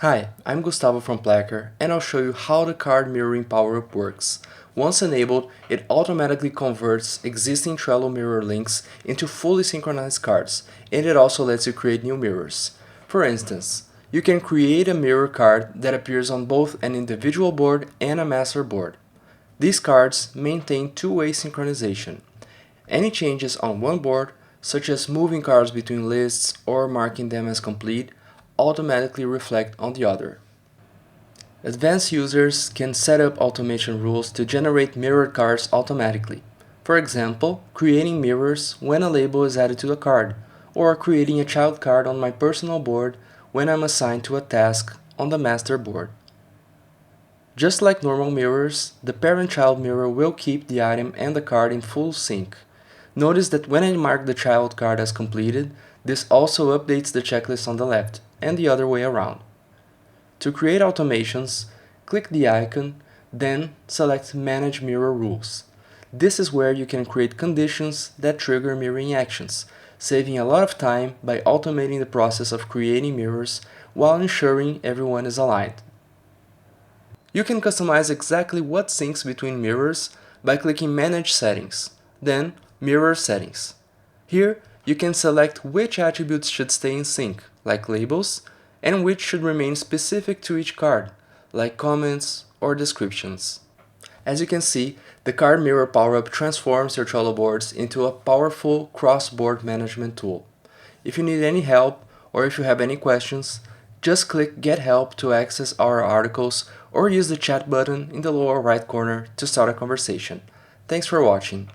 Hi, I'm Gustavo from Placker, and I'll show you how the card mirroring power-up works. Once enabled, it automatically converts existing Trello mirror links into fully synchronized cards, and it also lets you create new mirrors. For instance, you can create a mirror card that appears on both an individual board and a master board. These cards maintain two-way synchronization. Any changes on one board, such as moving cards between lists or marking them as complete, automatically reflect on the other. Advanced users can set up automation rules to generate mirrored cards automatically. For example, creating mirrors when a label is added to a card, or creating a child card on my personal board when I'm assigned to a task on the master board. Just like normal mirrors, the parent-child mirror will keep the item and the card in full sync. Notice that when I mark the child card as completed, this also updates the checklist on the left, and the other way around. To create automations, click the icon, then select Manage Mirror Rules. This is where you can create conditions that trigger mirroring actions, saving a lot of time by automating the process of creating mirrors while ensuring everyone is aligned. You can customize exactly what syncs between mirrors by clicking Manage Settings, then Mirror Settings. Here, you can select which attributes should stay in sync, like labels, and which should remain specific to each card, like comments or descriptions. As you can see, the Card Mirror Power-Up transforms your Trello boards into a powerful cross-board management tool. If you need any help or if you have any questions, just click Get Help to access our articles or use the chat button in the lower right corner to start a conversation. Thanks for watching.